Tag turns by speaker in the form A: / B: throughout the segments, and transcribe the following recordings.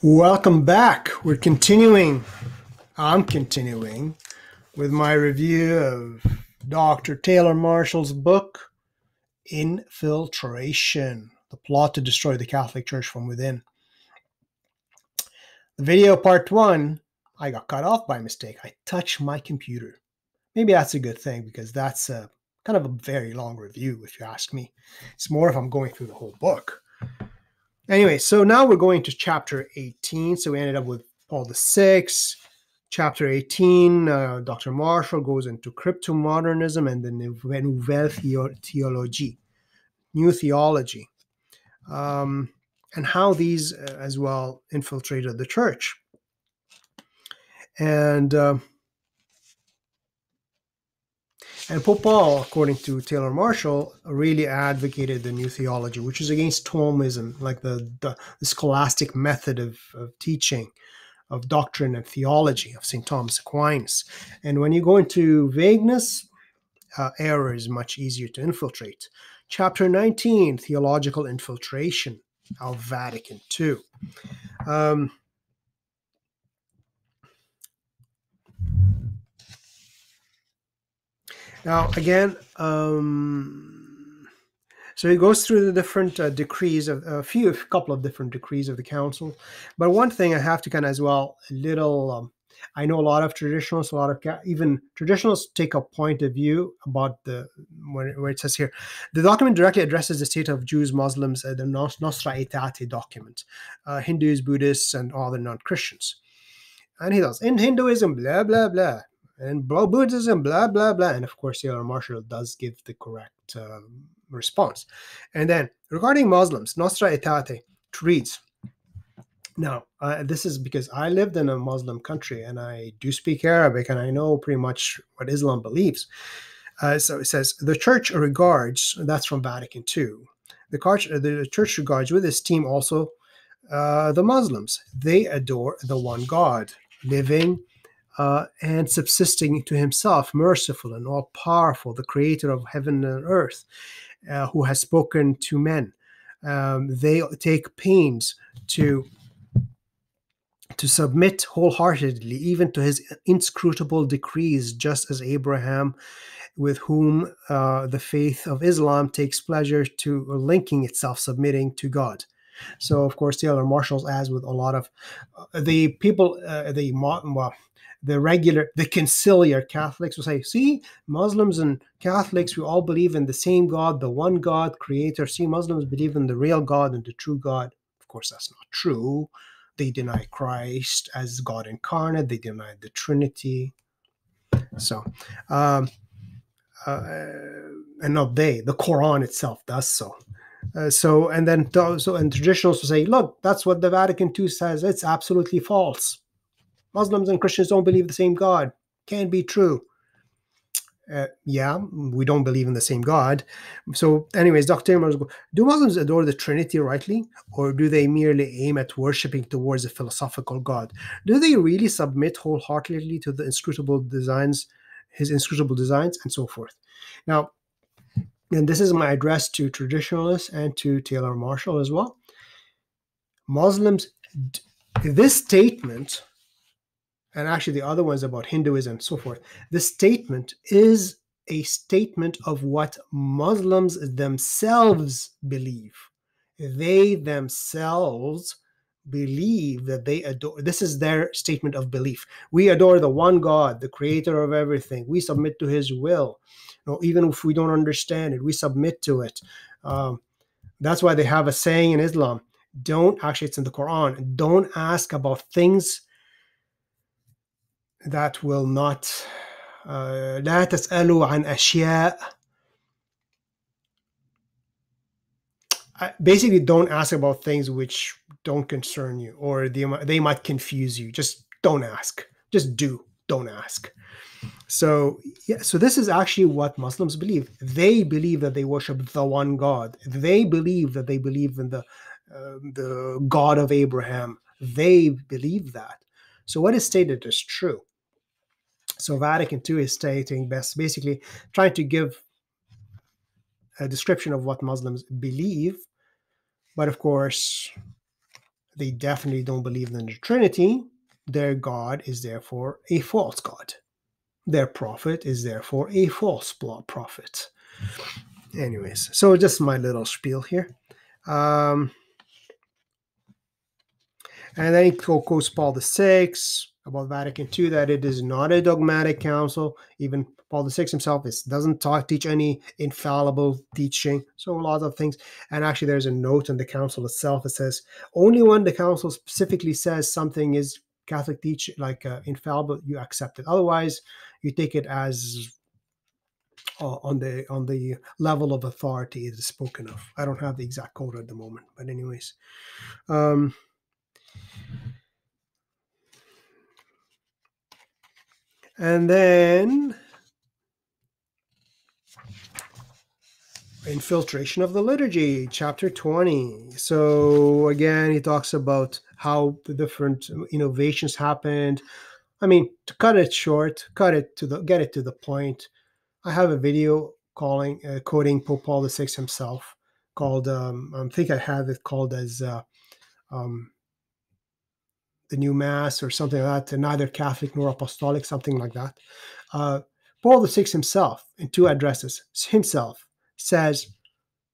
A: Welcome back. I'm continuing with my review of Dr. Taylor Marshall's book, Infiltration, the plot to destroy the Catholic Church from within. The video part one, I got cut off by mistake. I touched my computer. Maybe that's a good thing because that's kind of a very long review, if you ask me. It's more if I'm going through the whole book. Anyway, so now we're going to chapter 18. So we ended up with Paul VI. Chapter 18, Dr. Marshall goes into crypto-modernism and the Nouvelle Theologie, new theology, and how these as well infiltrated the church. And Pope Paul, according to Taylor Marshall, really advocated the new theology, which is against Thomism, like the scholastic method of teaching, of doctrine and theology of St. Thomas Aquinas. And when you go into vagueness, error is much easier to infiltrate. Chapter 19, Theological Infiltration of Vatican II. Now, again, so he goes through the different decrees of a couple of different decrees of the council. But one thing I have to kind of as well, I know a lot of traditionalists, even traditionalists take a point of view about where it says here, the document directly addresses the state of Jews, Muslims, the Nostra Aetate document, Hindus, Buddhists, and other non-Christians. And he does, in Hinduism, blah, blah, blah. And Buddhism, blah, blah, blah. And of course, Taylor Marshall does give the correct response. And then regarding Muslims, Nostra Aetate reads, now, this is because I lived in a Muslim country and I do speak Arabic and I know pretty much what Islam believes. So it says, the church regards, that's from Vatican II, the church regards with esteem also the Muslims. They adore the one God, living and subsisting to himself, merciful and all-powerful, the creator of heaven and earth, who has spoken to men. They take pains to submit wholeheartedly, even to his inscrutable decrees, just as Abraham, with whom the faith of Islam takes pleasure to linking itself, submitting to God. So, of course, Taylor Marshall's, as with a lot of the people, the conciliar Catholics will say, see, Muslims and Catholics, we all believe in the same God, the one God, creator. See, Muslims believe in the real God and the true God. Of course, that's not true. They deny Christ as God incarnate. They deny the Trinity. So, and not they, the Quran itself does so. And traditionalists will say, look, that's what the Vatican II says. It's absolutely false. Muslims and Christians don't believe the same God. Can't be true. Yeah, we don't believe in the same God. So anyways, Dr. Taylor, do Muslims adore the Trinity rightly? Or do they merely aim at worshipping towards a philosophical God? Do they really submit wholeheartedly to the inscrutable designs, his inscrutable designs, and so forth? Now, and this is my address to traditionalists and to Taylor Marshall as well. Muslims, this statement, and actually the other ones about Hinduism and so forth, this statement is a statement of what Muslims themselves believe. They themselves believe that they adore, this is their statement of belief. We adore the one God, the creator of everything. We submit to his will. Even if we don't understand it, we submit to it. That's why they have a saying in Islam, it's in the Quran, don't ask about things that will not, لا تسألوا عن أشياء. Basically, don't ask about things which don't concern you, or they might confuse you. Just don't ask. Just don't ask. So, yeah, so this is actually what Muslims believe. They believe that they worship the one God. They believe in the God of Abraham. They believe that. So what is stated is true. So Vatican II is stating basically trying to give a description of what Muslims believe. But of course, they definitely don't believe in the Trinity. Their God is therefore a false God. Their prophet is therefore a false prophet. Anyways, so just my little spiel here. And then he quotes Paul VI about Vatican II, that it is not a dogmatic council. Even Paul VI himself doesn't teach any infallible teaching. So a lot of things. And actually, there's a note in the council itself that says, only when the council specifically says something is Catholic teaching, like infallible, you accept it. Otherwise, you take it as on the level of authority it is spoken of. I don't have the exact quote at the moment, but anyways. And then Infiltration of the Liturgy, chapter 20. So again, he talks about how the different innovations happened. I mean, to cut it short, get it to the point. I have a video quoting Pope Paul VI himself called, I think I have it called as the New Mass or something like that, neither Catholic nor Apostolic, something like that. Paul VI himself, in 2 addresses, himself says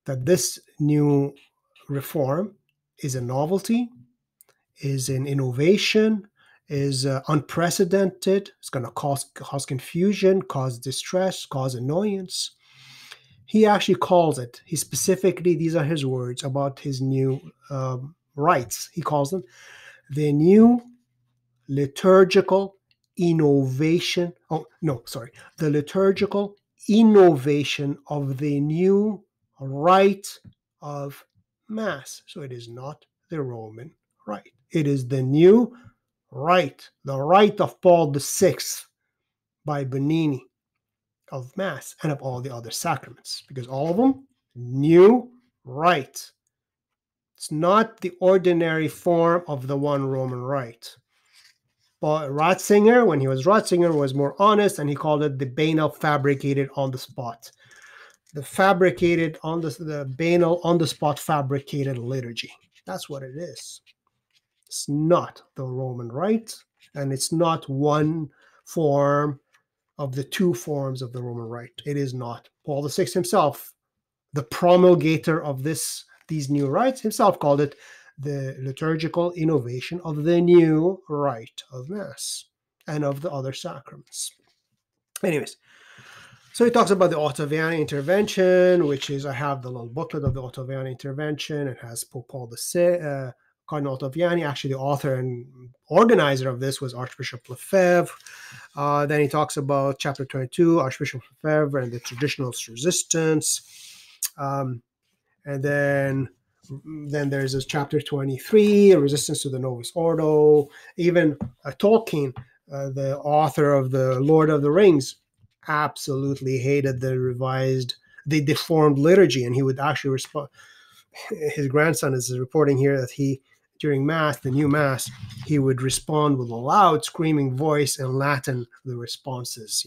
A: that this new reform is a novelty, is an innovation, is unprecedented. It's going to cause confusion, cause distress, cause annoyance. He actually calls it, he specifically, these are his words about his new rites. He calls them the new liturgical innovation. The liturgical innovation of the new rite of Mass. So it is not the Roman rite. It is the new rite, the rite of Paul VI by Bonini of Mass and of all the other sacraments, because all of them, new rite. It's not the ordinary form of the one Roman rite. But Ratzinger, when he was Ratzinger, was more honest, and he called it the banal fabricated on the spot. The fabricated on the banal on the spot fabricated liturgy. That's what it is. It's not the Roman rite, and it's not one form of the 2 forms of the Roman rite. It is not. Paul VI himself, the promulgator of these new rites, himself called it the liturgical innovation of the new rite of Mass and of the other sacraments. Anyways, so he talks about the Ottaviani intervention, which is, I have the little booklet of the Ottaviani intervention. It has Pope Paul VI, Cardinal Ottaviani. Actually, the author and organizer of this was Archbishop Lefebvre. Then he talks about chapter 22, Archbishop Lefebvre and the traditionalist resistance. And then there's this chapter 23, a resistance to the Novus Ordo. Even Tolkien, the author of the Lord of the Rings, absolutely hated the deformed liturgy, and he would actually respond. His grandson is reporting here that during Mass, the new Mass, he would respond with a loud screaming voice in Latin, the responses,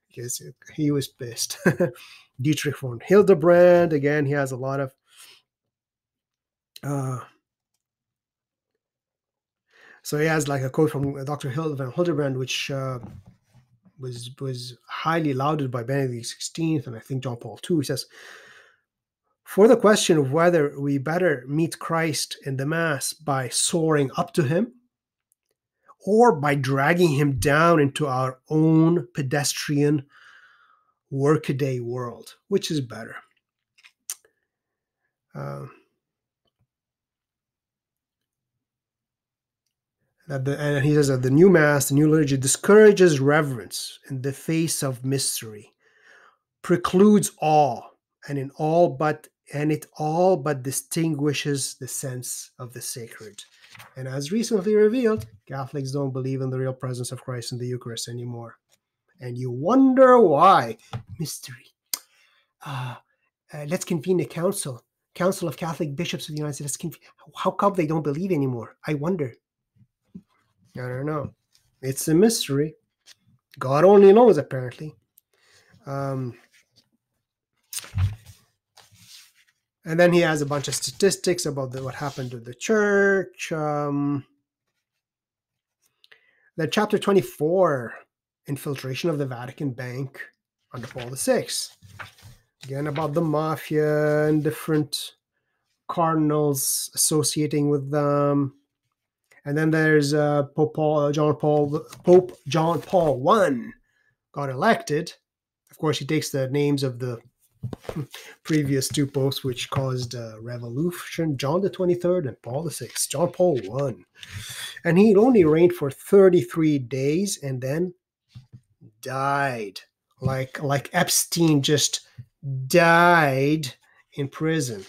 A: because he was pissed. Dietrich von Hildebrand, again, he has a lot of so he has like a quote from Dr. von Hildebrand, which was highly lauded by Benedict XVI and I think John Paul II. He says, for the question of whether we better meet Christ in the Mass by soaring up to him or by dragging him down into our own pedestrian workaday world, which is better? And he says that the new Mass, the new liturgy, discourages reverence in the face of mystery, precludes awe, and it all but distinguishes the sense of the sacred. And as recently revealed, Catholics don't believe in the real presence of Christ in the Eucharist anymore. And you wonder why. Mystery. Let's convene a council of Catholic bishops of the United States. How come they don't believe anymore? I wonder. I don't know. It's a mystery. God only knows, apparently. And then he has a bunch of statistics about what happened to the church. Then chapter 24, Infiltration of the Vatican Bank under Paul VI. Again, about the mafia and different cardinals associating with them. And then there's Pope John Paul I got elected. Of course, he takes the names of the previous two popes, which caused a revolution, John the 23rd and Paul VI, John Paul I. And he only reigned for 33 days and then died. Like Epstein just died in prison.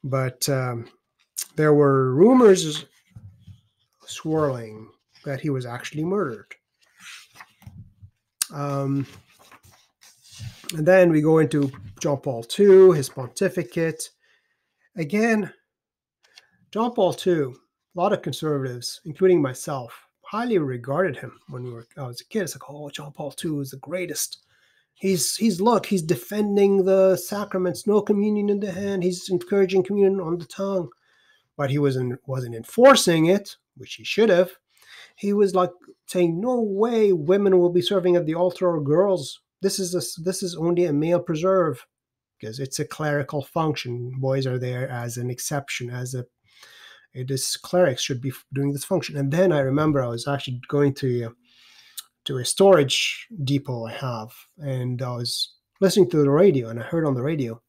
A: But there were rumors swirling that he was actually murdered. And then we go into John Paul II, his pontificate. Again, John Paul II, a lot of conservatives, including myself, highly regarded him when I was a kid. It's like, oh, John Paul II is the greatest. He's defending the sacraments, no communion in the hand. He's encouraging communion on the tongue. But he wasn't enforcing it, which he should have. He was like saying, no way women will be serving at the altar or girls. This is only a male preserve because it's a clerical function. Boys are there as an exception, clerics should be doing this function. And then I remember I was actually going to a storage depot I have, and I was listening to the radio, and I heard on the radio,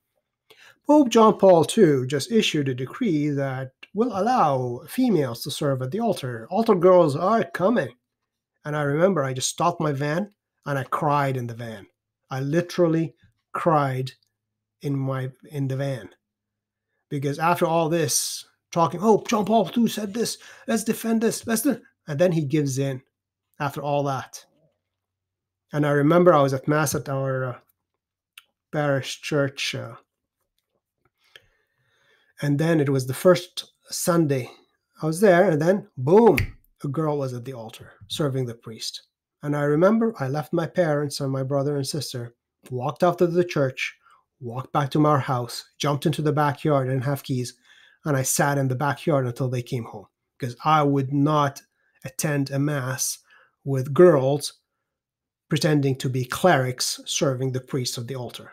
A: Pope John Paul II just issued a decree that will allow females to serve at the altar. Altar girls are coming. And I remember I just stopped my van and I cried in the van. I literally cried in the van. Because after all this, talking, oh, John Paul II said this, let's defend this, and then he gives in after all that. And I remember I was at Mass at our parish church, and then it was the first Sunday I was there, and then boom, a girl was at the altar serving the priest. And I remember I left my parents and my brother and sister, walked out to the church, walked back to our house, jumped into the backyard, I didn't have keys, and I sat in the backyard until they came home, because I would not attend a Mass with girls pretending to be clerics serving the priest of the altar.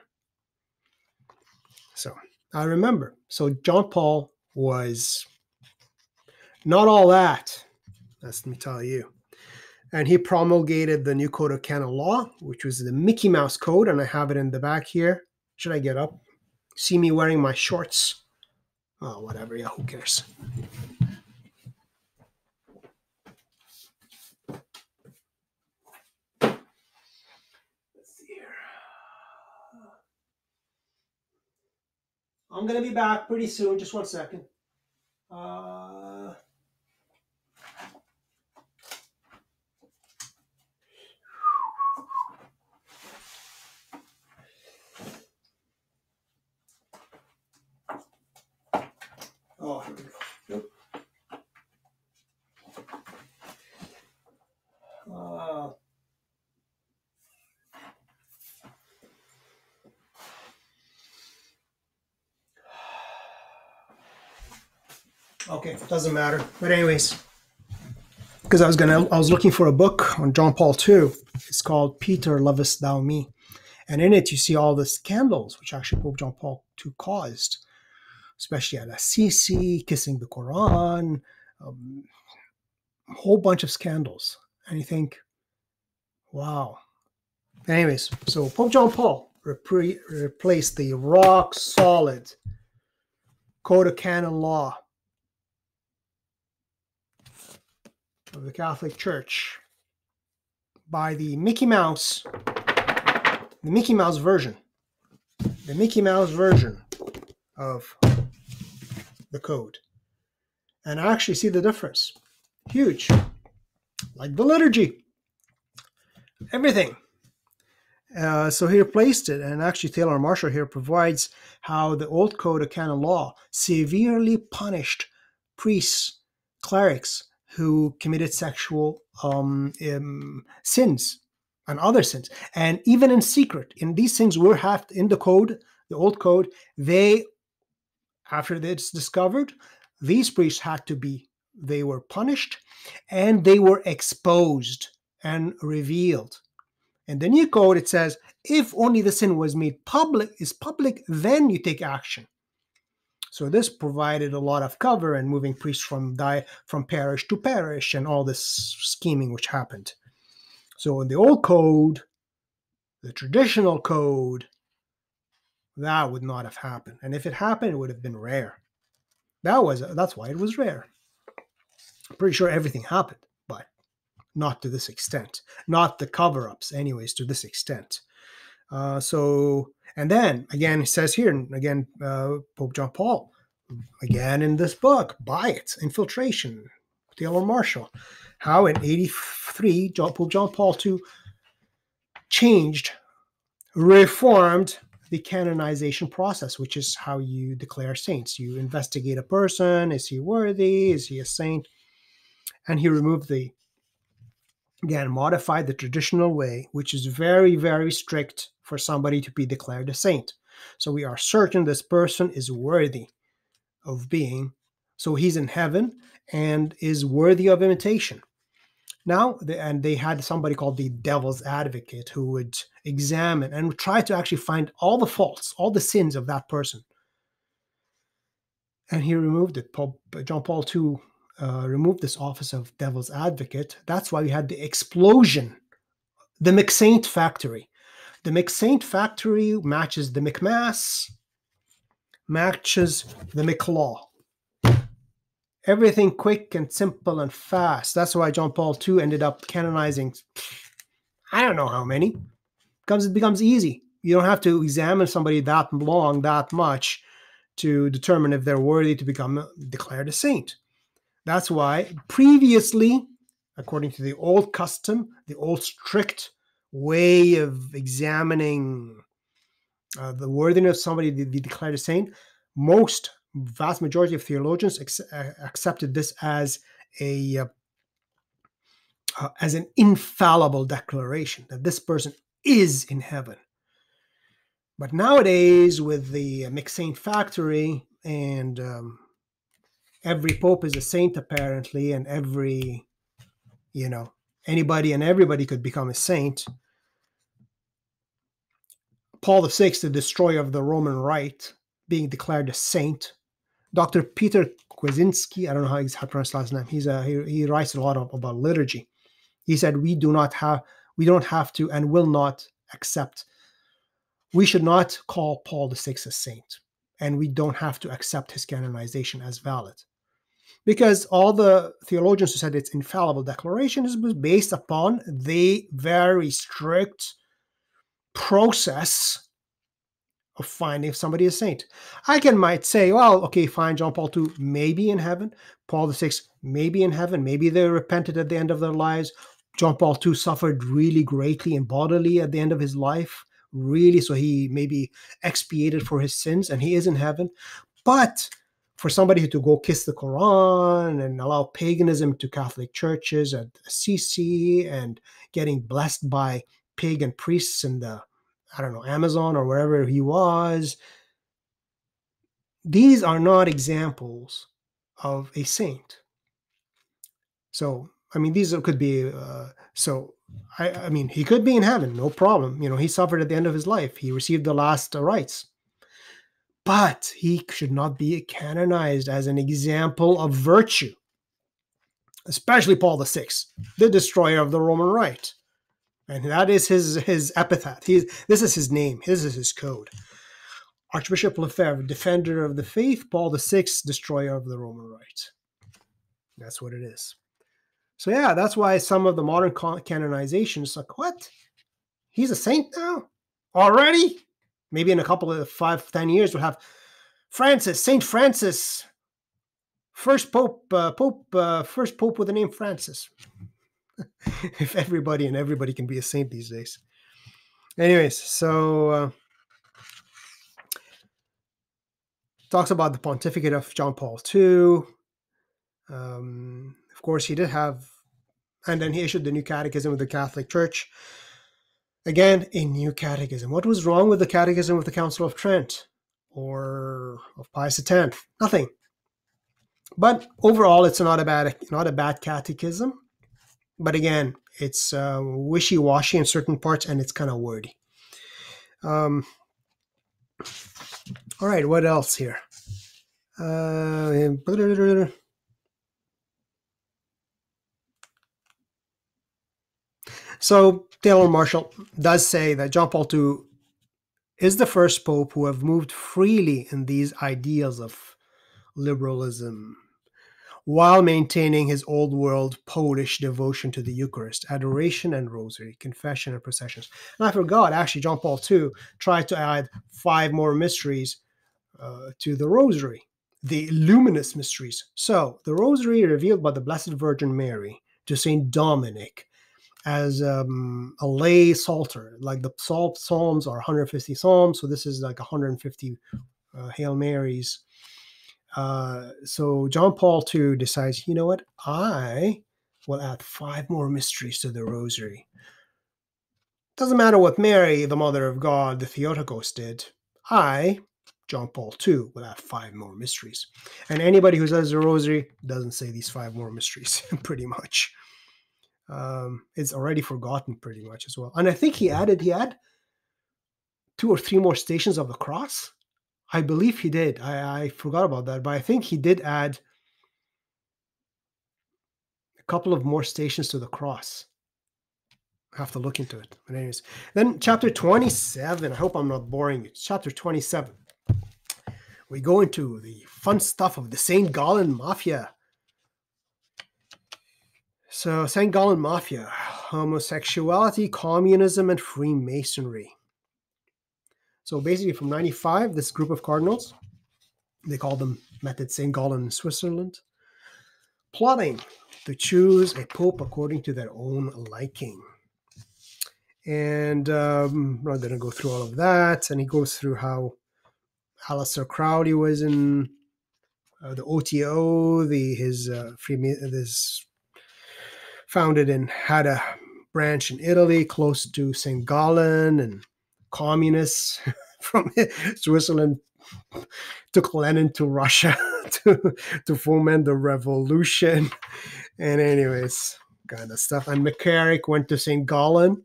A: So I remember. So John Paul was not all that, let me tell you. And he promulgated the new Code of Canon Law, which was the Mickey Mouse Code, and I have it in the back here. Should I get up? See me wearing my shorts? Oh, whatever. Yeah, who cares? I'm going to be back pretty soon. Just 1 second. Oh, here we go. Yep. Okay, doesn't matter. But anyways, because I was looking for a book on John Paul II. It's called Peter, Lovest Thou Me? And in it, you see all the scandals which actually Pope John Paul II caused, especially at Assisi, kissing the Quran, a whole bunch of scandals. And you think, wow. Anyways, so Pope John Paul replaced the rock-solid Code of Canon Law of the Catholic Church by the Mickey Mouse version. The Mickey Mouse version of the code. And I actually see the difference. Huge. Like the liturgy. Everything. So he replaced it, and actually Taylor Marshall here provides how the old Code of Canon Law severely punished priests, clerics who committed sexual sins and other sins, and even in secret. And these things were in the code the old code, they, after it's discovered, these priests they were punished and they were exposed and revealed. In the new code, it says, if only the sin was made public, then you take action. So this provided a lot of cover and moving priests from parish to parish and all this scheming which happened. So in the old code, the traditional code, that would not have happened. And if it happened, it would have been rare. That's why it was rare. I'm pretty sure everything happened, but not to this extent. Not the cover-ups, anyways, to this extent. And then, again, it says here, again, Pope John Paul, again in this book, buy it, Infiltration, Taylor Marshall, how in 83, Pope John Paul II reformed the canonization process, which is how you declare saints. You investigate a person, is he worthy, is he a saint? And he modified the traditional way, which is very, very strict for somebody to be declared a saint. So we are certain this person is worthy of being, so he's in heaven and is worthy of imitation. Now, they had somebody called the devil's advocate who would examine and try to actually find all the faults, all the sins of that person. And he removed it. Pope John Paul II removed this office of devil's advocate. That's why we had the explosion, the McSaint factory. The McSaint factory matches the McMass, matches the McLaw. Everything quick and simple and fast. That's why John Paul II ended up canonizing, I don't know how many, because it becomes easy. You don't have to examine somebody that long, that much, to determine if they're worthy to become declared a saint. That's why previously, according to the old custom, the old strict way of examining the worthiness of somebody to be declared a saint, vast majority of theologians accepted this as an infallible declaration that this person is in heaven. But nowadays, with the McSaint factory and every pope is a saint apparently, and anybody and everybody could become a saint. Paul VI, the destroyer of the Roman Rite, being declared a saint. Dr. Peter Kwasinski, I don't know how to pronounce his last name. He writes a lot about liturgy. He said we don't have to and will not accept. We should not call Paul VI a saint, and we don't have to accept his canonization as valid, because all the theologians who said it's infallible declaration is based upon the very strict process of finding if somebody is a saint. I might say, well, okay, fine, John Paul II may be in heaven, Paul VI may be in heaven, maybe they repented at the end of their lives. John Paul II suffered really greatly and bodily at the end of his life, really, so he maybe expiated for his sins and he is in heaven. But for somebody to go kiss the Quran and allow paganism to Catholic churches at Assisi and getting blessed by pagan priests in the, Amazon or wherever he was, these are not examples of a saint. So, these could be, he could be in heaven, no problem. He suffered at the end of his life. He received the last rites. But he should not be canonized as an example of virtue, especially Paul VI, the destroyer of the Roman Rite. And that is his epithet. This is his name. This is his code. Archbishop Lefebvre, defender of the faith. Paul VI, destroyer of the Roman Rite. That's what it is. So yeah, that's why some of the modern canonizations, like, what? He's a saint now? Already? Maybe in a couple of 5-10 years, we'll have Saint Francis, first pope with the name Francis. If everybody can be a saint these days. Anyways, so talks about the Pontificate of John Paul II. Of course, he did have, and then he issued the new catechism of the Catholic Church. Again, a new catechism. What was wrong with the catechism of the Council of Trent or of Pius X? Nothing. But overall, it's not a bad catechism. But again, it's wishy-washy in certain parts, and it's kind of wordy. All right, what else here? So Taylor Marshall does say that John Paul II is the first pope who have moved freely in these ideals of liberalism while maintaining his old world Polish devotion to the Eucharist, adoration and rosary, confession and processions. And I forgot, actually, John Paul II tried to add 5 more mysteries to the rosary, the luminous mysteries. So the rosary revealed by the Blessed Virgin Mary to Saint Dominic as a lay psalter. Like the psalms are 150 psalms, so this is like 150 Hail Marys. So John Paul II decides, you know what? I will add 5 more mysteries to the rosary. Doesn't matter what Mary, the Mother of God, the Theotokos did. I, John Paul II, will add 5 more mysteries. And anybody who says the rosary doesn't say these 5 more mysteries, pretty much. It's already forgotten pretty much as well. And I think he had 2 or 3 more stations of the cross. I believe he did. I forgot about that, but I think he did add a couple of more stations to the cross. I have to look into it. But anyways, then chapter 27. I hope I'm not boring you. It's chapter 27. We go into the fun stuff of the St. Gallen Mafia. So St. Gallen Mafia, homosexuality, communism, and Freemasonry. So basically from 95, this group of cardinals, they call them Method St. Gallen in Switzerland, plotting to choose a pope according to their own liking. And I'm not going to go through all of that. And he goes through how Aleister Crowley was in the OTO, this founded and had a branch in Italy close to St. Gallen, and communists from Switzerland took Lenin to Russia to foment the revolution. And anyways, kind of stuff. And McCarrick went to St. Gallen.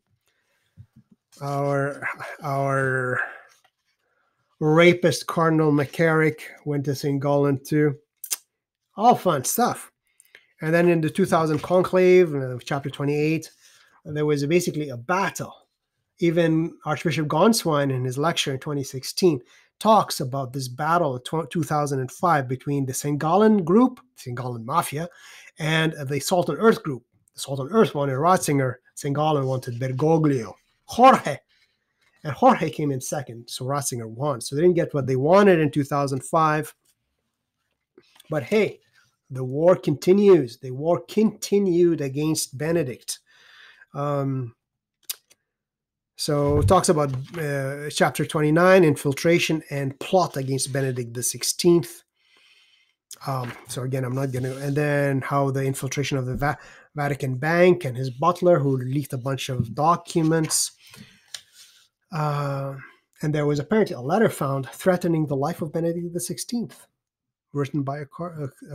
A: Our rapist Cardinal McCarrick went to St. Gallen too. All fun stuff. And then in the 2000 conclave, chapter 28, there was basically a battle. Even Archbishop Gonswein in his lecture in 2016 talks about this battle in 2005 between the St. Gallen group, St. Gallen Mafia, and the Salt and Earth group. The Salt and Earth wanted Ratzinger, St. Gallen wanted Bergoglio, Jorge. And Jorge came in second, so Ratzinger won. So they didn't get what they wanted in 2005. But hey, the war continues. The war continued against Benedict. So it talks about chapter 29, infiltration and plot against Benedict XVI. So again, I'm not going to... And then how the infiltration of the Vatican Bank and his butler who leaked a bunch of documents. And there was apparently a letter found threatening the life of Benedict XVI, written by a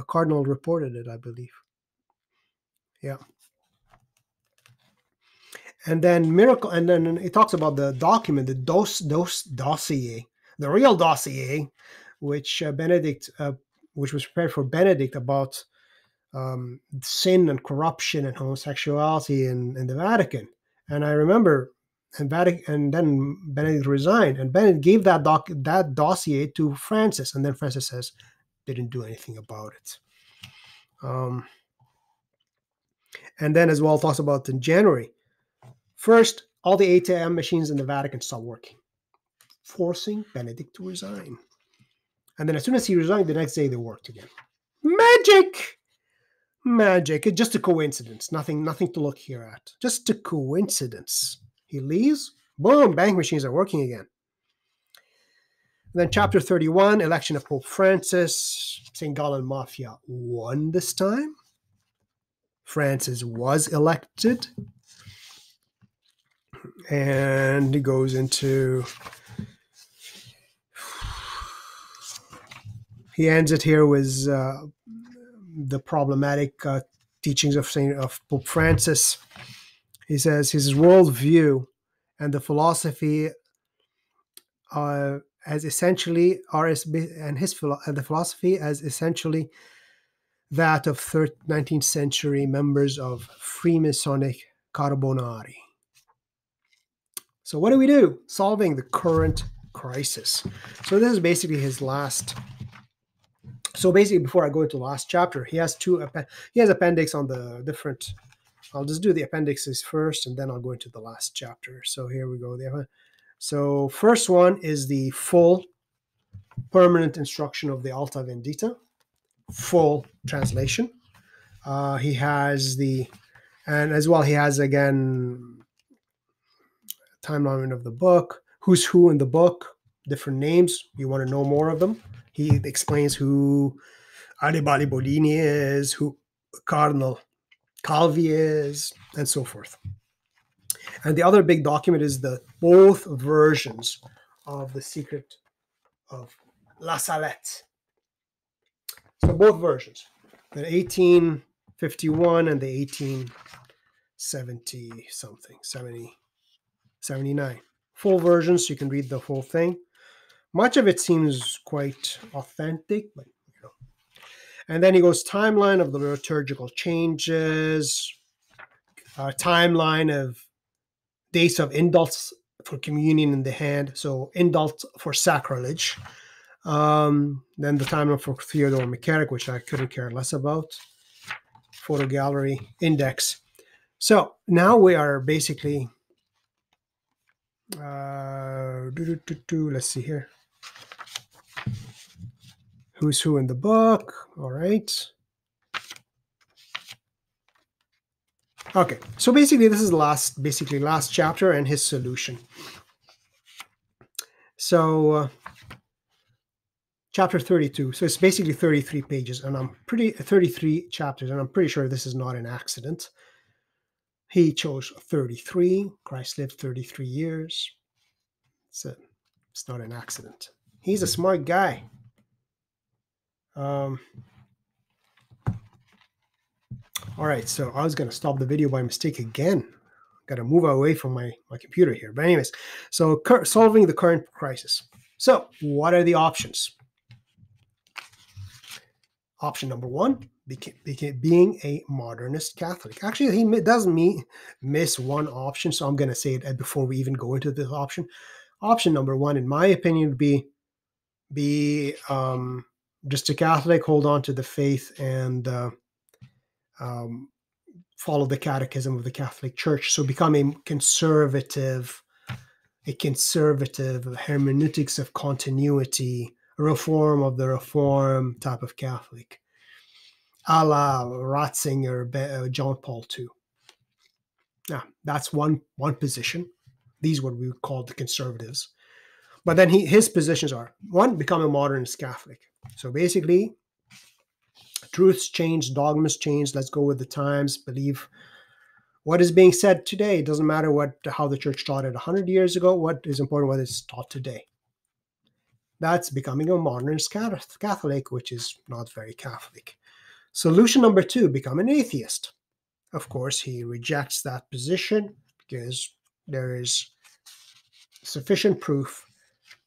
A: cardinal reported it, I believe. Yeah. And then it talks about the document, the dossier, the real dossier, which which was prepared for Benedict about sin and corruption and homosexuality in the Vatican. And I remember, and then Benedict resigned, and Benedict gave that dossier to Francis, and then Francis says didn't do anything about it. And then as well talks about in January. First, all the ATM machines in the Vatican stopped working, forcing Benedict to resign. And then as soon as he resigned, the next day they worked again. Magic! It's just a coincidence. Nothing to look here at. Just a coincidence. He leaves, boom, bank machines are working again. And then chapter 31, election of Pope Francis. St. Gallen Mafia won this time. Francis was elected. And he goes into, he ends it here with the problematic teachings of Pope Francis. He says his worldview and the philosophy as essentially the philosophy as essentially that of 19th century members of Freemasonic Carbonari. So what do we do? Solving the current crisis. So this is basically his last. So basically, before I go into the last chapter, he has appendix on the different. I'll just do the appendixes first, and then I'll go into the last chapter. So here we go. So first one is the full permanent instruction of the Alta Vendita, full translation. He has and as well he has again timeline of the book, who's who in the book, different names. You want to know more of them. He explains who Annibale Bodini is, who Cardinal Calvi is, and so forth. And the other big document is the both versions of the Secret of La Salette. So both versions, the 1851 and the 1870 something, 79. Full versions, so you can read the whole thing. Much of it seems quite authentic, but And then he goes timeline of the liturgical changes, timeline of dates of indults for communion in the hand, so indult for sacrilege. Then the timeline for Theodore McCarrick, which I couldn't care less about. Photo gallery index. So now we are basically, let's see here. Who's who in the book? All right. Okay, so basically this is the last chapter and his solution. So chapter 32. So it's basically 33 pages, and 33 chapters, and I'm pretty sure this is not an accident. He chose 33. Christ lived 33 years. So it's not an accident. He's a smart guy. All right, so I was going to stop the video by mistake again. Got to move away from my computer here. But anyways, so solving the current crisis. So what are the options? Option number one, being a modernist Catholic. Actually, he doesn't miss one option, so I'm going to say it before we even go into this option. Option number one, in my opinion, would be just a Catholic, hold on to the faith, and follow the catechism of the Catholic Church. So become a conservative hermeneutics of continuity, reform of the reform type of Catholic, a la Ratzinger, John Paul II. Now, that's one position. These are what we would call the conservatives. But then his positions are, one, become a modernist Catholic. So basically, truths change, dogmas change, let's go with the times, believe what is being said today. It doesn't matter how the church taught it 100 years ago. What is important, what is taught today. That's becoming a modernist Catholic, which is not very Catholic. Solution number two, become an atheist. Of course, he rejects that position because there is sufficient proof,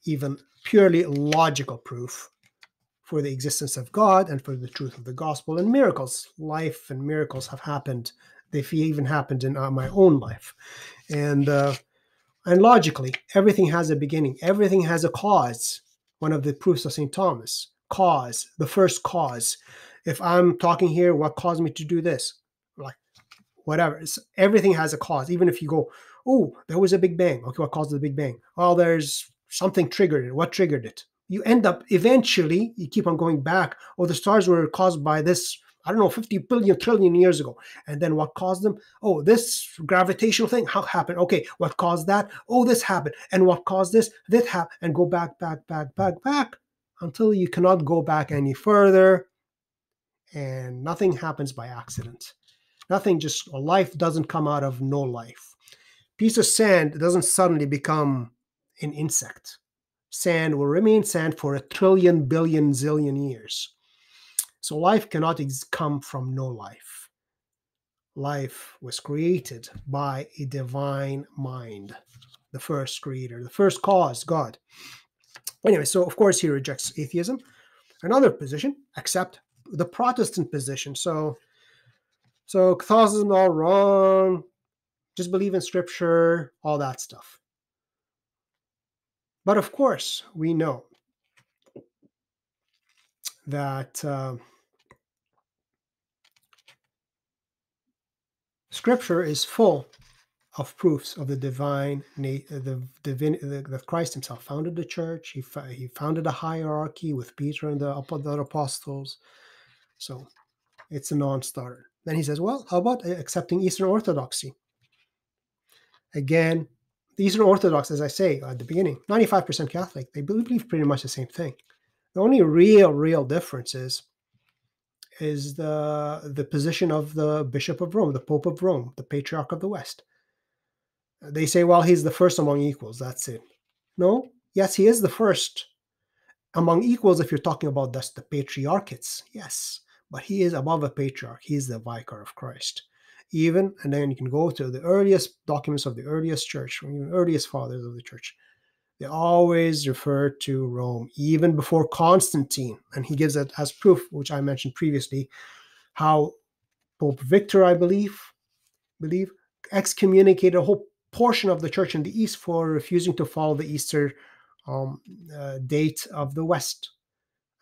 A: even purely logical proof, for the existence of God and for the truth of the gospel and miracles. Life and miracles have happened. They've even happened in my own life. And logically, everything has a beginning. Everything has a cause. One of the proofs of St. Thomas. Cause, the first cause. If I'm talking here, what caused me to do this? Like, whatever. Everything has a cause. Even if you go, oh, there was a Big Bang. Okay, what caused the Big Bang? Well, there's something triggered it. What triggered it? You end up, eventually, you keep on going back. Oh, the stars were caused by this, 50 billion, trillion years ago. And then what caused them? Oh, this gravitational thing, how happened? Okay, what caused that? Oh, this happened. And what caused this? This happened. And go back, until you cannot go back any further. And nothing happens by accident. Life doesn't come out of no life. piece of sand doesn't suddenly become an insect. Sand will remain sand for 1 trillion, zillion years. So life cannot come from no life. Life was created by a divine mind, the first creator, the first cause, God. Anyway, so of course he rejects atheism. Another position, accept the Protestant position. So Catholicism all wrong, just believe in scripture, all that stuff. But of course, we know that scripture is full of proofs of the divine, that Christ himself founded the church. He founded a hierarchy with Peter and the other apostles. So it's a non-starter. Then he says, well, how about accepting Eastern Orthodoxy? Again, the Eastern Orthodox, as I say at the beginning, 95% Catholic. They believe pretty much the same thing. The only real difference is the position of the Bishop of Rome, the Pope of Rome, the Patriarch of the West. They say, well, he's the first among equals. That's it. No, yes, he is the first among equals if you're talking about just the patriarchates. Yes, but he is above a patriarch. He is the vicar of Christ. Even, and then you can go to the earliest documents of the earliest church, or even earliest fathers of the church. They always refer to Rome, even before Constantine. And he gives it as proof, which I mentioned previously, how Pope Victor, I believe, excommunicated a whole portion of the church in the East for refusing to follow the Easter date of the West.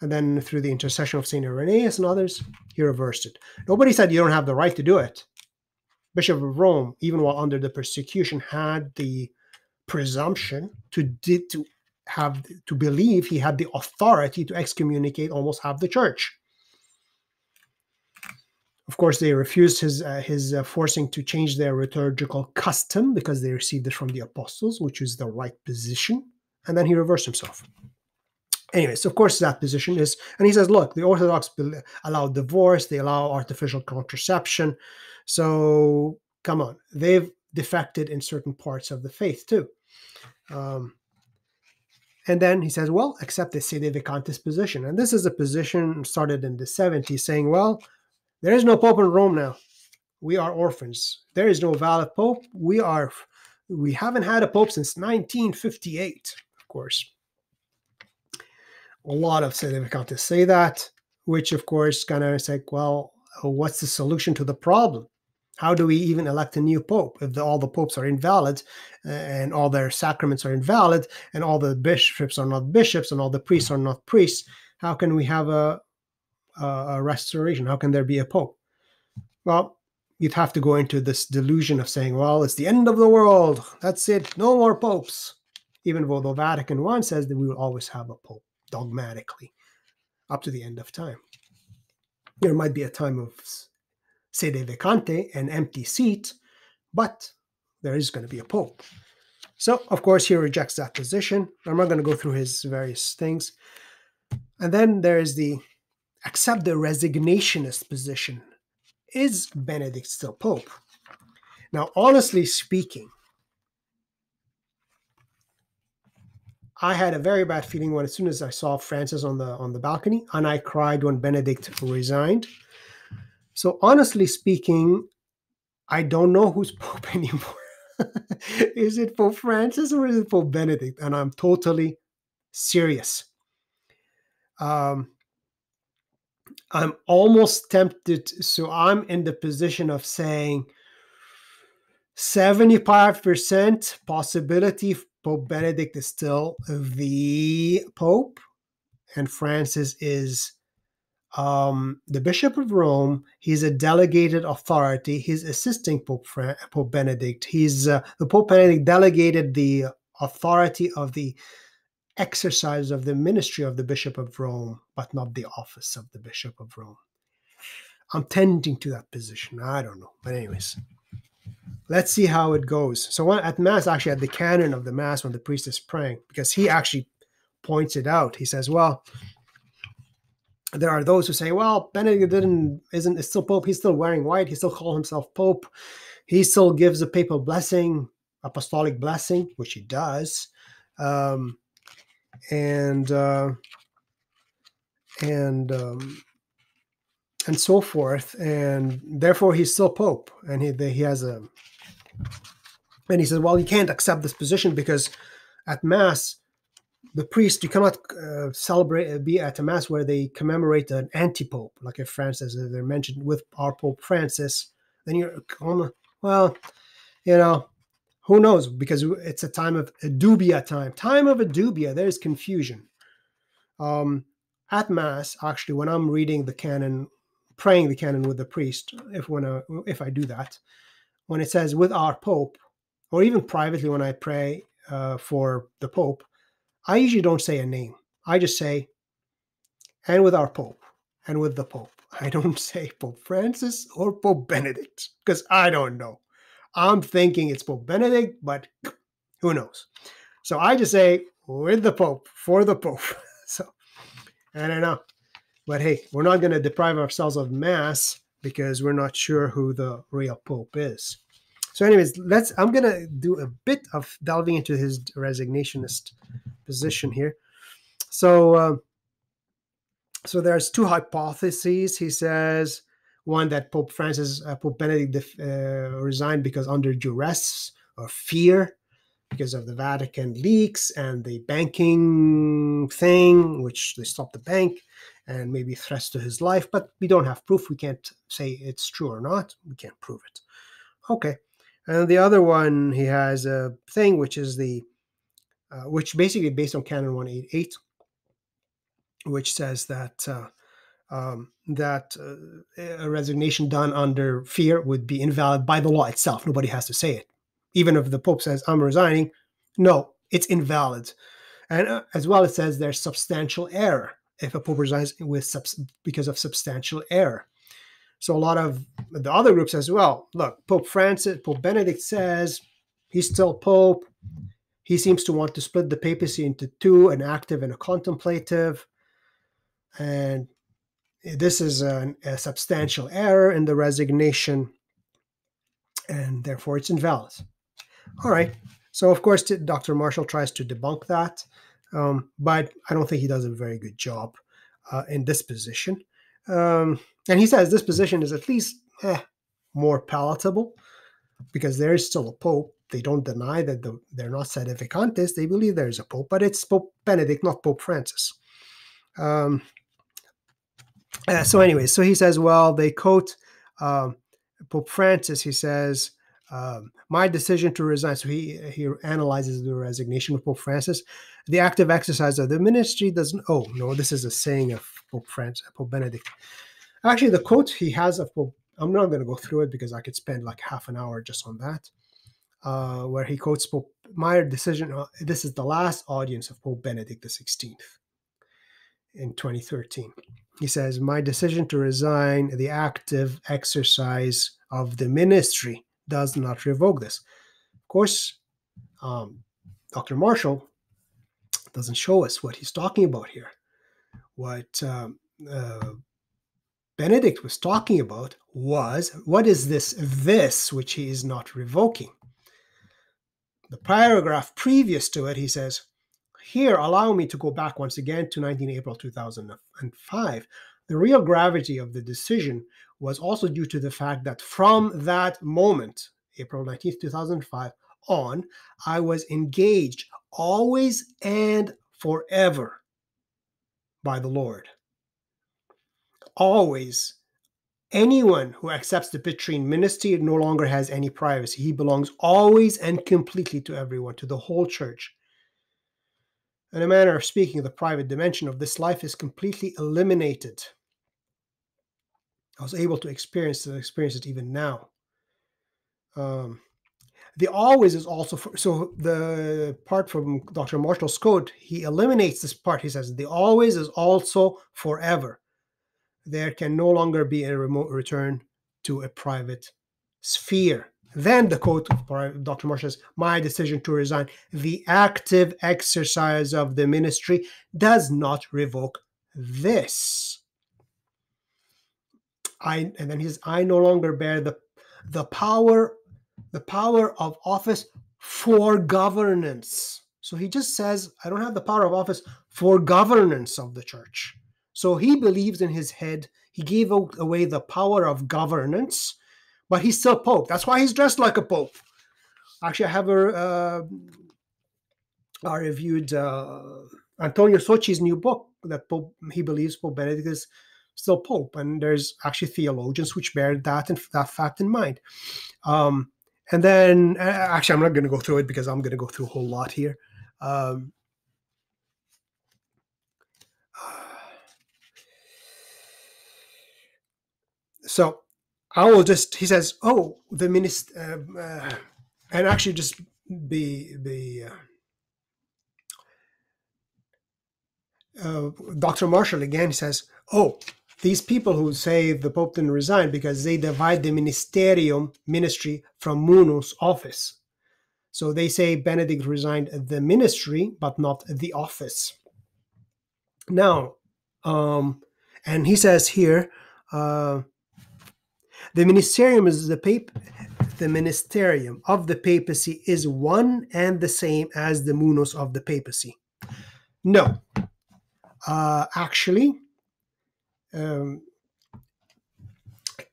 A: And then through the intercession of St. Irenaeus and others, he reversed it. Nobody said you don't have the right to do it. Bishop of Rome, even while under the persecution, had the presumption to believe he had the authority to excommunicate almost half the church. Of course, they refused his forcing to change their liturgical custom because they received it from the apostles, which is the right position. And then he reversed himself. Anyways, of course, that position is, and he says, look, the Orthodox allow divorce, they allow artificial contraception. So come on, they've defected in certain parts of the faith too. And then he says, well, accept the sede vacantis position. And this is a position started in the 70s saying, well, there is no pope in Rome now. We are orphans. There is no valid pope. We haven't had a pope since 1958, of course. A lot of sede vacantis say that, which of course kind of is like, well, what's the solution to the problem? How do we even elect a new pope if all the popes are invalid and all their sacraments are invalid and all the bishops are not bishops and all the priests are not priests? How can we have a restoration? How can there be a pope? Well, you'd have to go into this delusion of saying, well, it's the end of the world. That's it. No more popes. Even though the Vatican I says that we will always have a pope dogmatically up to the end of time. There might be a time of sede vacante, an empty seat, but there is going to be a pope. So, of course, he rejects that position. I'm not going to go through his various things. And then there is the accept the resignationist position. Is Benedict still pope? Now, honestly speaking, I had a very bad feeling when, as soon as I saw Francis on the balcony, and I cried when Benedict resigned. So honestly speaking, I don't know who's pope anymore. Is it Pope Francis or is it Pope Benedict? And I'm totally serious. I'm almost tempted. So I'm in the position of saying 75% possibility Pope Benedict is still the Pope, and Francis is the Bishop of Rome. He's a delegated authority. He's assisting Pope Benedict. The Pope Benedict delegated the authority of the exercise of the ministry of the Bishop of Rome, but not the office of the Bishop of Rome. I'm tending to that position. I don't know. But anyways, let's see how it goes. So at Mass, actually at the canon of the Mass, when the priest is praying, because he actually points it out, he says, well, there are those who say, well, Benedict is still Pope. He's still wearing white. He still calls himself Pope. He still gives a papal blessing. apostolic blessing, which he does, and so forth, and therefore he's still Pope, and he has a, and he says, well, you can't accept this position because at Mass, the priest, you cannot be at a Mass where they commemorate an anti-pope, like if Francis, they're mentioned with our Pope Francis, then you're, well, who knows, because it's a time of a dubia time of a dubia, there's confusion. At Mass, actually, when I'm reading the canon, praying the canon with the priest, if I do that, when it says with our Pope, or even privately when I pray for the Pope, I usually don't say a name. I just say, and with our Pope, and with the Pope. I don't say Pope Francis or Pope Benedict, because I don't know. I'm thinking it's Pope Benedict, but who knows? So I just say, with the Pope, for the Pope. So, I don't know. But hey, we're not going to deprive ourselves of Mass because we're not sure who the real Pope is. So anyways, I'm going to do a bit of delving into his resignationist position here. So there's two hypotheses. He says, one, that Pope Benedict resigned because under duress or fear, because of the Vatican leaks and the banking thing, which they stopped the bank, and maybe threats to his life, but we don't have proof. We can't say it's true or not. We can't prove it. Okay. And the other one, he has a thing, which is which basically based on Canon 188, which says that a resignation done under fear would be invalid by the law itself. Nobody has to say it. Even if the Pope says, I'm resigning, no, it's invalid. And as well, it says there's substantial error if a Pope resigns because of substantial error. So a lot of the other groups as well, look, Pope Benedict says he's still Pope. He seems to want to split the papacy into two, an active and a contemplative. And this is a substantial error in the resignation, and therefore it's invalid. All right. So, of course, Dr. Marshall tries to debunk that, but I don't think he does a very good job in this position. And he says this position is at least more palatable because there is still a Pope. They don't deny that they're not sedevacantists. They believe there's a Pope, but it's Pope Benedict, not Pope Francis. So anyway, so he says, well, they quote Pope Francis. He says, my decision to resign. So he analyzes the resignation of Pope Francis. The active exercise of the ministry doesn't. Oh no, this is a saying of Pope Benedict. Actually, the quote he has of Pope. I'm not going to go through it because I could spend like half an hour just on that. Where he quotes Pope. My decision. This is the last audience of Pope Benedict XVI in 2013. He says, my decision to resign the active exercise of the ministry does not revoke this. Of course, Dr. Marshall doesn't show us what he's talking about here. What Benedict was talking about was, what is this which he is not revoking? The paragraph previous to it, he says, here, allow me to go back once again to 19 April 2005. The real gravity of the decision was also due to the fact that from that moment, April 19th, 2005, on, I was engaged always and forever by the Lord. Always. Anyone who accepts the Petrine ministry no longer has any privacy. He belongs always and completely to everyone, to the whole church. In a manner of speaking, the private dimension of this life is completely eliminated. I was able to experience it even now. The always is also so the part from Dr. Marshall's quote, he eliminates this part. He says the always is also forever. There can no longer be a remote return to a private sphere. Then the quote of Dr. Marshall says, my decision to resign the active exercise of the ministry does not revoke this. And then he says, I no longer bear the power of office for governance. So he just says, I don't have the power of office for governance of the church. So he believes in his head, he gave away the power of governance, but he's still Pope. That's why he's dressed like a Pope. Actually, I have I reviewed Antonio Socci's new book that Pope, he believes Pope Benedict is still Pope. And there's actually theologians which bear that fact in mind. And then, actually, I'm not going to go through it because I'm going to go through a whole lot here. So I will just, he says, oh, the minister, and actually just Dr. Marshall again says, oh, these people who say the Pope didn't resign because they divide the ministerium, ministry, from munus, office. So they say Benedict resigned the ministry, but not the office. Now, and he says here, the ministerium is the ministerium of the papacy is one and the same as the munus of the papacy. No, actually,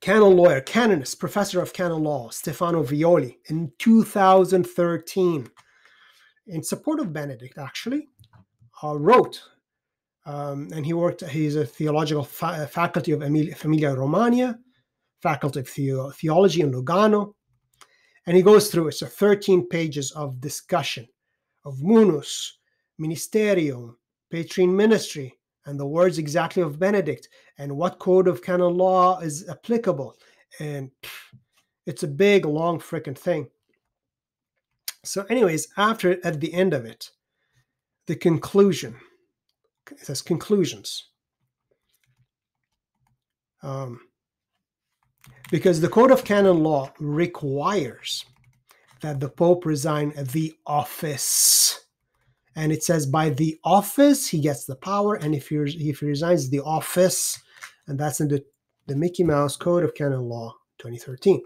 A: canon lawyer, canonist, professor of canon law, Stefano Violi, in 2013, in support of Benedict, actually, wrote, and he's a theological faculty of Emilia Romagna, faculty of theology in Lugano, and he goes through, it's 13 pages of discussion of munus, ministerium, patrine ministry, and the words exactly of Benedict, and what code of canon law is applicable. And it's a big, long freaking thing. So anyways, at the end of it, the conclusion, it says conclusions. Because the code of canon law requires that the Pope resign the office. And it says by the office, he gets the power. And if he resigns the office, and that's in the Mickey Mouse Code of Canon Law 2013.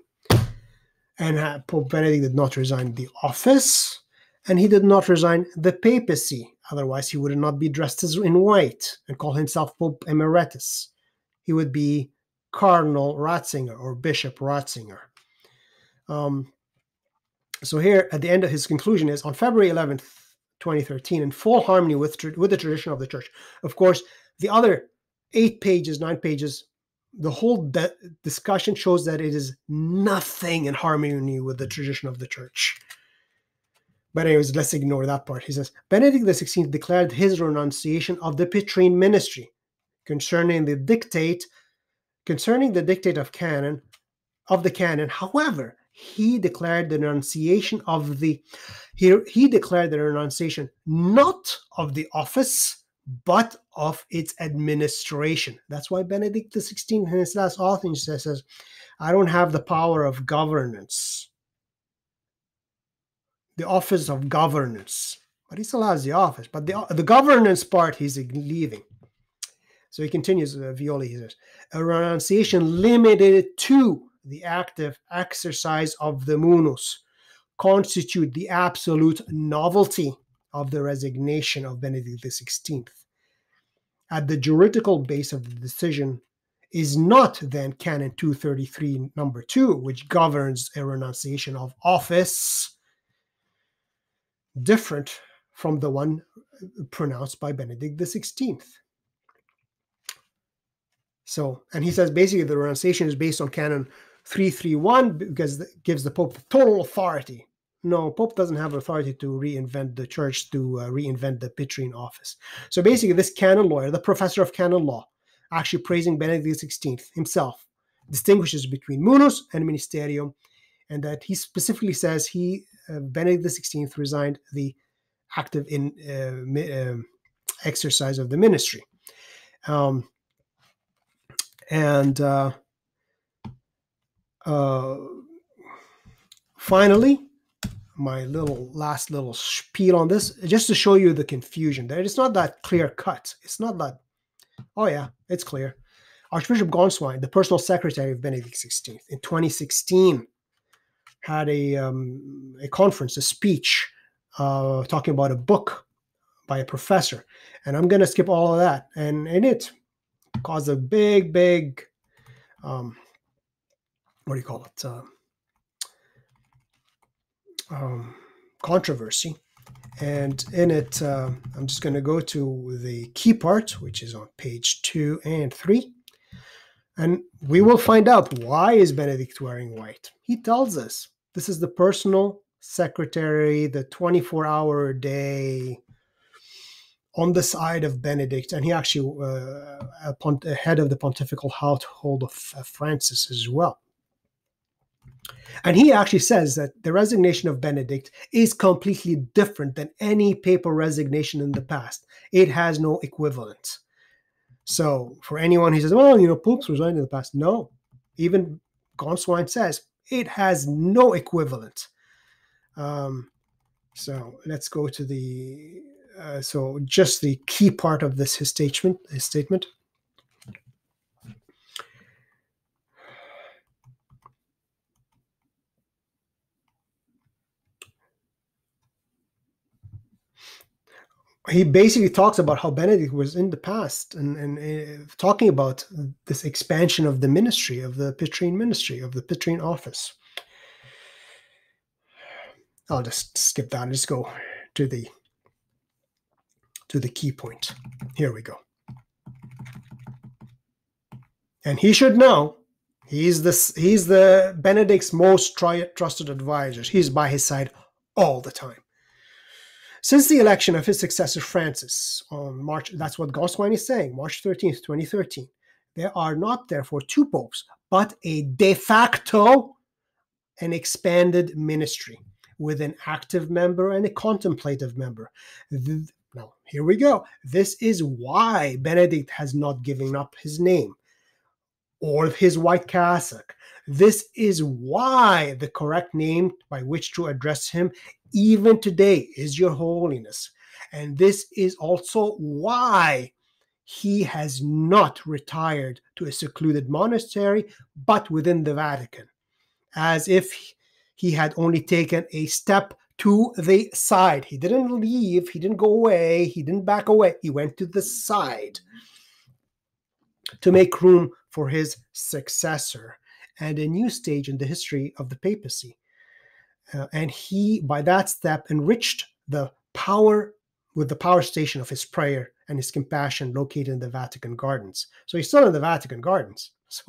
A: And Pope Benedict did not resign the office, and he did not resign the papacy. Otherwise, he would not be dressed in white and call himself Pope Emeritus. He would be Cardinal Ratzinger or Bishop Ratzinger. So here, at the end of his conclusion is, on February 11th, 2013, in full harmony with the tradition of the church. Of course, the other 9 pages, the whole discussion shows that it is nothing in harmony with the tradition of the church. But anyways, let's ignore that part. He says, Benedict XVI declared his renunciation of the patrine ministry concerning the dictate of the canon. However, he declared the renunciation not of the office, but of its administration. That's why Benedict XVI in his last authorship says, I don't have the power of governance, the office of governance. But he still has the office. But the governance part he's leaving. So he continues, Violi, he says, a renunciation limited to the active exercise of the munus constitute the absolute novelty of the resignation of Benedict XVI. At the juridical base of the decision is not then Canon 233, number 2, which governs a renunciation of office, different from the one pronounced by Benedict XVI. So, and he says basically the renunciation is based on Canon 331 because it gives the Pope total authority. No, Pope doesn't have authority to reinvent the church, to reinvent the patrine office. So basically this canon lawyer, the professor of canon law, actually praising Benedict XVI himself, distinguishes between munus and ministerium, and that he specifically says Benedict XVI resigned the active exercise of the ministry. Finally, my last little spiel on this, just to show you the confusion there. It's not that clear cut. It's not that, oh yeah, it's clear. Archbishop Gonswein, the personal secretary of Benedict XVI, in 2016, had a conference, a speech, talking about a book by a professor. And I'm going to skip all of that. And it caused a big, what do you call it? Controversy. And in it, I'm just going to go to the key part, which is on page 2 and 3. And we will find out, why is Benedict wearing white? He tells us this is the personal secretary, the 24-hour a day on the side of Benedict. And he actually a head of the pontifical household of Francis as well. And he actually says that the resignation of Benedict is completely different than any papal resignation in the past. It has no equivalent. So for anyone who says, well, popes resigned in the past. No, even Gonswine says it has no equivalent. So let's go to the, so just the key part of this his statement. He basically talks about how Benedict was in the past and talking about this expansion of the ministry, of the Petrine ministry, of the Petrine office. I'll just skip that and just go to the key point. Here we go. And he should know, he's the Benedict's most trusted advisor. He's by his side all the time. Since the election of his successor Francis on March, that's what Gonswine is saying, March 13th, 2013, there are not therefore two popes, but a de facto and expanded ministry with an active member and a contemplative member. Now, here we go. This is why Benedict has not given up his name or his white cassock. This is why the correct name by which to address him even today is Your Holiness. And this is also why he has not retired to a secluded monastery, but within the Vatican, as if he had only taken a step to the side. He didn't leave, he didn't go away, he didn't back away. He went to the side to make room for his successor and a new stage in the history of the papacy. And he, by that step, enriched the power with the power station of his prayer and his compassion located in the Vatican gardens. So he's still in the Vatican gardens. So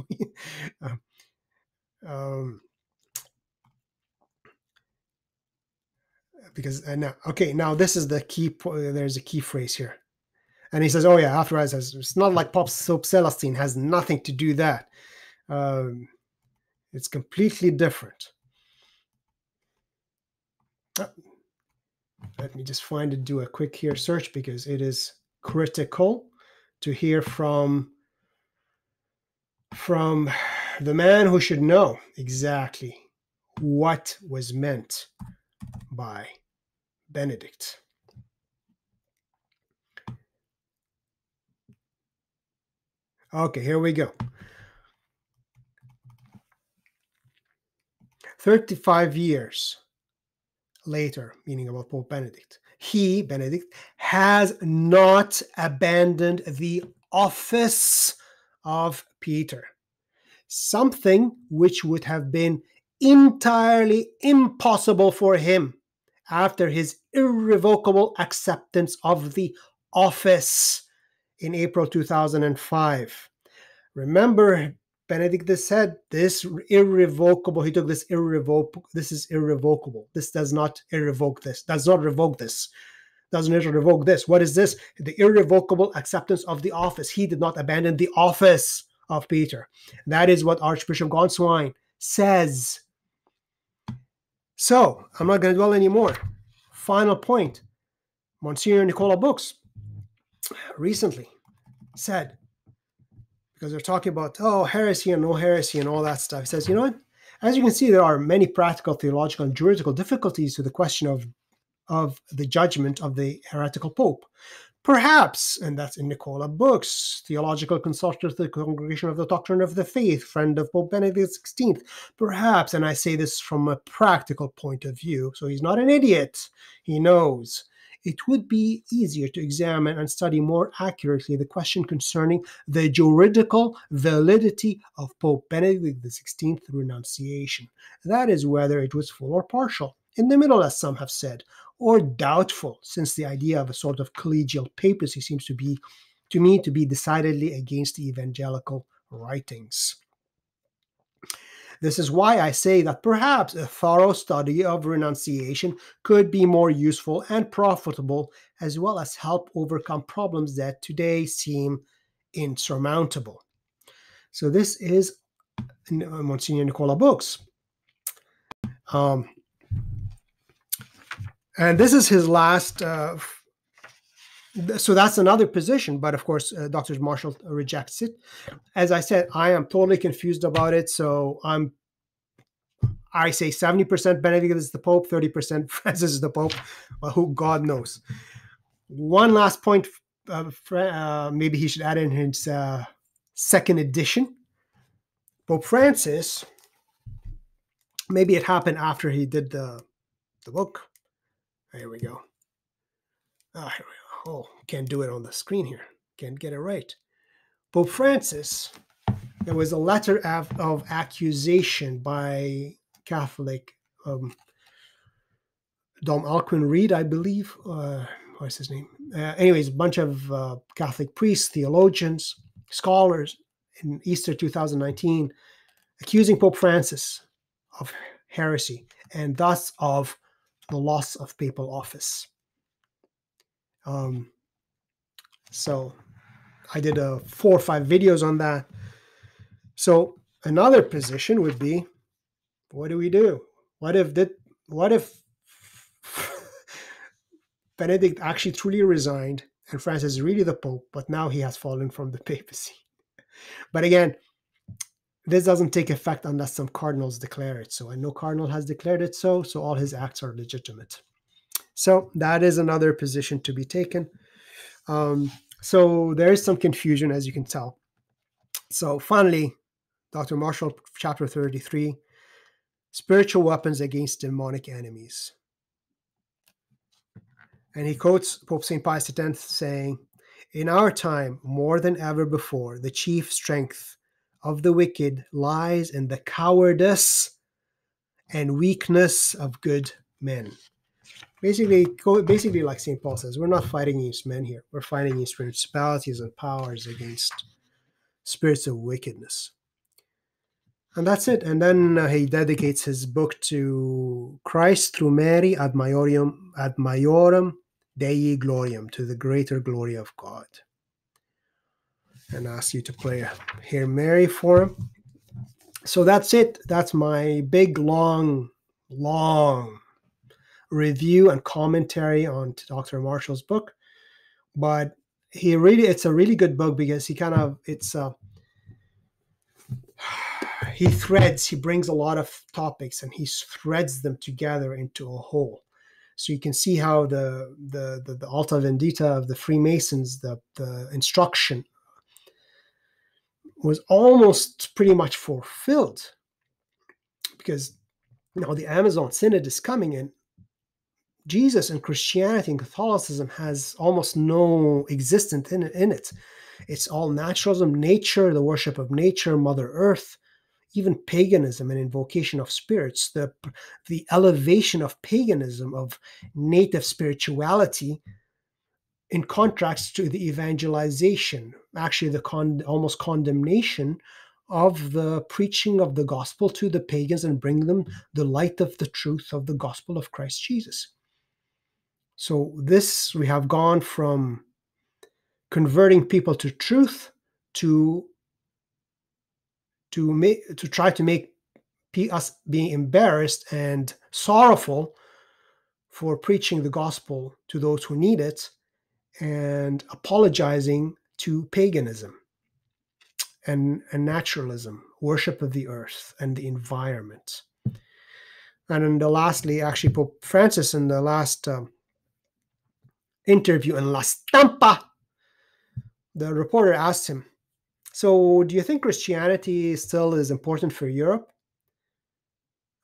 A: because now this is the key. There's a key phrase here, and he says, "Oh yeah." Afterwards, it's not like Pope Celestine has nothing to do that. It's completely different. Let me just find it, do a quick here search, because it is critical to hear from the man who should know exactly what was meant by Benedict. Okay, here we go. 35 years later, meaning about Pope Benedict, he, Benedict, has not abandoned the office of Peter, something which would have been entirely impossible for him after his irrevocable acceptance of the office in April 2005. Remember, Benedict said this irrevocable, he took this irrevocable, this is irrevocable. This does not irrevoke this, does not revoke this, doesn't revoke this. What is this? The irrevocable acceptance of the office. He did not abandon the office of Peter. That is what Archbishop Gonswine says. So, I'm not going to dwell anymore. Final point. Monsignor Nicola Books recently said, because they're talking about, heresy and no heresy and all that stuff. He says, you know what? As you can see, there are many practical, theological, and juridical difficulties to the question of the judgment of the heretical pope. Perhaps, and that's in Nicola Books, Theological Consultant of the Congregation of the Doctrine of the Faith, friend of Pope Benedict XVI. Perhaps, and I say this from a practical point of view, so he's not an idiot, he knows. It would be easier to examine and study more accurately the question concerning the juridical validity of Pope Benedict XVI's renunciation. That is, whether it was full or partial, in the middle, as some have said, or doubtful, since the idea of a sort of collegial papacy seems to me to be decidedly against the evangelical writings. This is why I say that perhaps a thorough study of renunciation could be more useful and profitable, as well as help overcome problems that today seem insurmountable. So this is Monsignor Nicola Books. And this is his last, so that's another position, but of course, Dr. Marshall rejects it. As I said, I am totally confused about it, so I say 70% Benedict is the Pope, 30% Francis is the Pope, well, who God knows. One last point, maybe he should add in his second edition. Pope Francis, maybe it happened after he did the book. Here we go. Here we go. Oh, can't do it on the screen here. Can't get it right. Pope Francis, there was a letter of accusation by Catholic Dom Alcuin Reid, I believe. What's his name? Anyways, a bunch of Catholic priests, theologians, scholars in Easter 2019 accusing Pope Francis of heresy and thus of the loss of papal office. So I did 4 or 5 videos on that. So another position would be, what do we do? What if Benedict actually truly resigned and Francis is really the Pope, but now he has fallen from the papacy? But again, this doesn't take effect unless some cardinals declare it so, and no cardinal has declared it so all his acts are legitimate. So that is another position to be taken. So there is some confusion, as you can tell. So finally, Dr. Marshall, chapter 33, spiritual weapons against demonic enemies. And he quotes Pope St. Pius X saying, "In our time, more than ever before, the chief strength of the wicked lies in the cowardice and weakness of good men." Basically, like St. Paul says, we're not fighting against men here. We're fighting against principalities and powers, against spirits of wickedness. And that's it. And then he dedicates his book to Christ through Mary ad maiorem Dei gloriam, to the greater glory of God. And asks you to play a Hail Mary for him. So that's it. That's my big, long review and commentary on Dr. Marshall's book. But it's a really good book because he brings a lot of topics and he threads them together into a whole. So you can see how the Alta Vendita of the Freemasons, the instruction was almost pretty much fulfilled, because now the Amazon Synod is coming in. Jesus and Christianity and Catholicism has almost no existence in it. It's all naturalism, nature, the worship of nature, Mother Earth, even paganism and invocation of spirits, the elevation of paganism, of native spirituality, in contrast to the evangelization, actually the almost condemnation of the preaching of the gospel to the pagans and bring them the light of the truth of the gospel of Christ Jesus. So we have gone from converting people to truth to try to make us being embarrassed and sorrowful for preaching the gospel to those who need it, and apologizing to paganism and naturalism, worship of the earth and the environment. And then lastly, actually, Pope Francis in the last interview in La Stampa, the reporter asked him, so do you think Christianity still is important for Europe?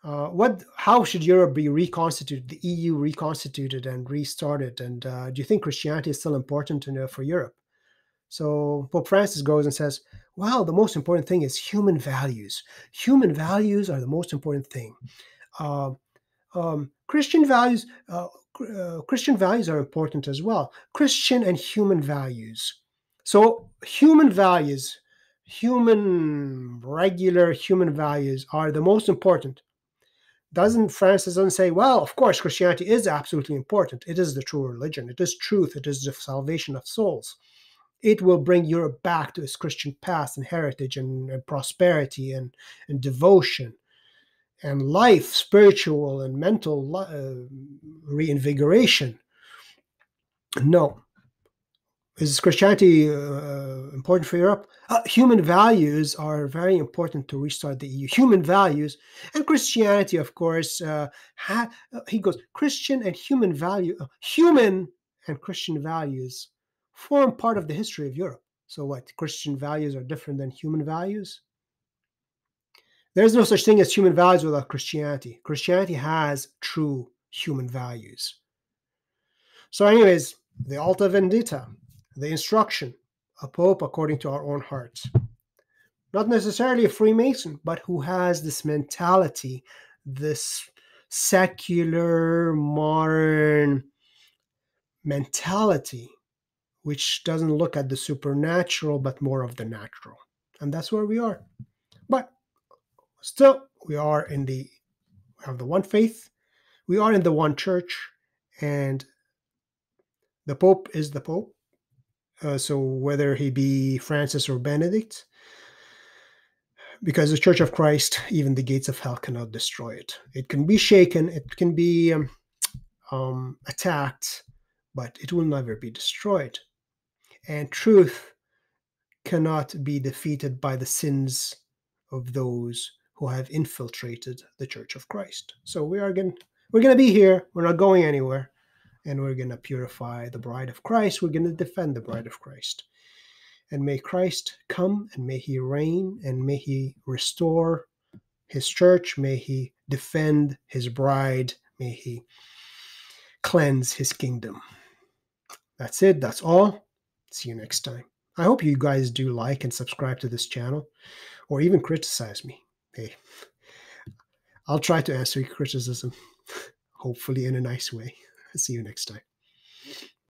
A: How should Europe be reconstituted, the EU reconstituted and restarted? And do you think Christianity is still important for Europe? So Pope Francis goes and says, well, the most important thing is human values. Human values are the most important thing. Christian values are important as well. Christian and human values. So regular human values are the most important. Francis doesn't say, well, of course, Christianity is absolutely important. It is the true religion. It is truth. It is the salvation of souls. It will bring Europe back to its Christian past and heritage and prosperity and devotion and life, spiritual and mental reinvigoration. No. Is Christianity important for Europe? Human values are very important to restart the EU. Human values and Christianity, of course, he goes, Christian and human Christian values form part of the history of Europe. So what? Christian values are different than human values? There's no such thing as human values without Christianity. Christianity has true human values. So anyways, the Alta Vendita, the instruction, a pope according to our own hearts. Not necessarily a Freemason, but who has this mentality, this secular, modern mentality, which doesn't look at the supernatural, but more of the natural. And that's where we are. But still, we have the one faith, we are in the one church, and the Pope is the Pope. So whether he be Francis or Benedict, because the Church of Christ, even the gates of hell cannot destroy it. It can be shaken, it can be attacked, but it will never be destroyed. And truth cannot be defeated by the sins of those who have infiltrated the Church of Christ. So we're going to be here. We're not going anywhere. And we're going to purify the bride of Christ. We're going to defend the bride of Christ. And may Christ come, and may he reign, and may he restore his church. May he defend his bride. May he cleanse his kingdom. That's it. That's all. See you next time. I hope you guys do like and subscribe to this channel, or even criticize me. Hey, I'll try to answer your criticism, hopefully in a nice way. See you next time.